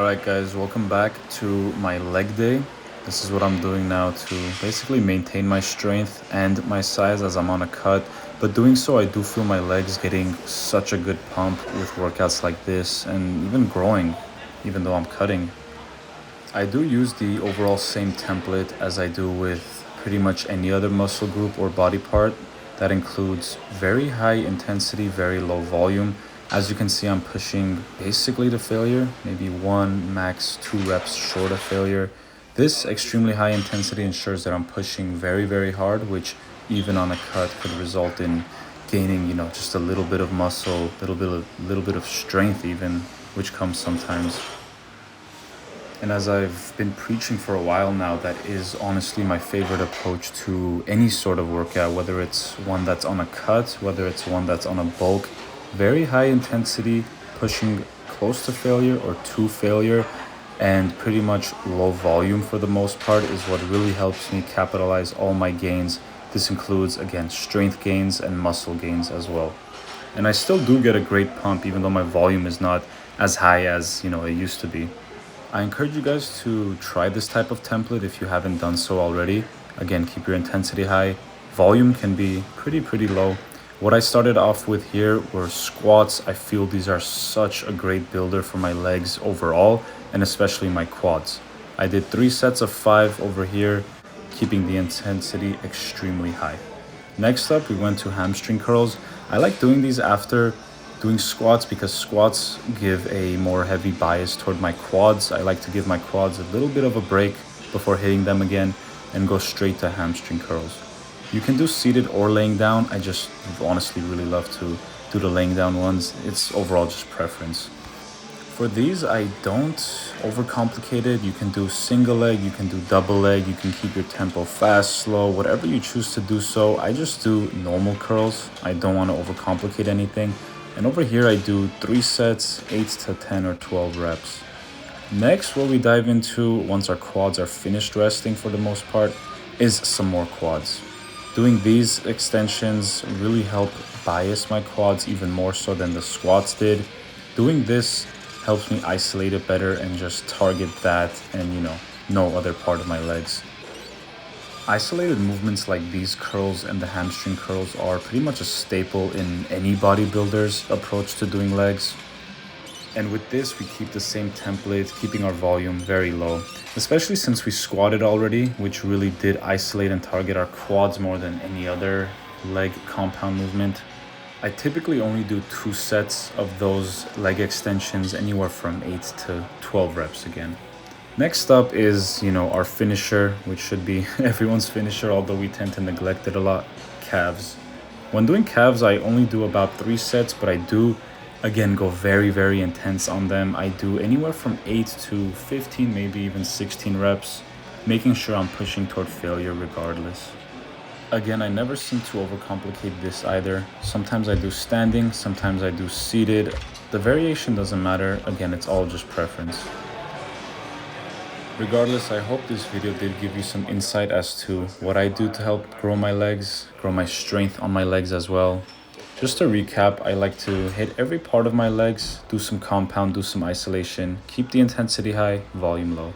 Alright guys, welcome back to my leg day. This is what I'm doing now to basically maintain my strength and my size as I'm on a cut. But doing so, I do feel my legs getting such a good pump with workouts like this and even growing, even though I'm cutting. I do use the overall same template as I do with pretty much any other muscle group or body part. That includes very high intensity, very low volume. As you can see, I'm pushing basically to failure, maybe 1, max 2 reps short of failure. This extremely high intensity ensures that I'm pushing very, very hard, which even on a cut could result in gaining, just a little bit of muscle, little bit of strength even, which comes sometimes. And as I've been preaching for a while now, that is honestly my favorite approach to any sort of workout, whether it's one that's on a cut, whether it's one that's on a bulk. Very high intensity, pushing close to failure or to failure, and pretty much low volume for the most part is what really helps me capitalize all my gains. This includes, again, strength gains and muscle gains as well. And I still do get a great pump even though my volume is not as high as, it used to be. I encourage you guys to try this type of template if you haven't done so already. Again, keep your intensity high. Volume can be pretty low. What I started off with here were squats. I feel these are such a great builder for my legs overall, and especially my quads. I did 3 sets of 5 over here, keeping the intensity extremely high. Next up, we went to hamstring curls. I like doing these after doing squats because squats give a more heavy bias toward my quads. I like to give my quads a little bit of a break before hitting them again and go straight to hamstring curls. You can do seated or laying down. I just honestly really love to do the laying down ones. It's overall just preference. For these, I don't overcomplicate it. You can do single leg, you can do double leg, you can keep your tempo fast, slow, whatever you choose to do so. I just do normal curls. I don't want to overcomplicate anything. And over here, I do 3 sets, 8 to 10 or 12 reps. Next, what we dive into once our quads are finished resting for the most part is some more quads. Doing these extensions really help bias my quads even more so than the squats did. Doing this helps me isolate it better and just target that and, no other part of my legs. Isolated movements like these curls and the hamstring curls are pretty much a staple in any bodybuilder's approach to doing legs. And with this, we keep the same template, keeping our volume very low, especially since we squatted already, which really did isolate and target our quads more than any other leg compound movement. I typically only do 2 sets of those leg extensions, anywhere from 8 to 12 reps again. Next up is, our finisher, which should be everyone's finisher, although we tend to neglect it a lot, calves. When doing calves, I only do about 3 sets, but I do, again, go very intense on them. I do anywhere from 8 to 15, maybe even 16 reps, making sure I'm pushing toward failure regardless. Again, I never seem to overcomplicate this either. Sometimes I do standing, sometimes I do seated. The variation doesn't matter. Again, it's all just preference. Regardless, I hope this video did give you some insight as to what I do to help grow my legs, grow my strength on my legs as well. Just to recap, I like to hit every part of my legs, do some compound, do some isolation, keep the intensity high, volume low.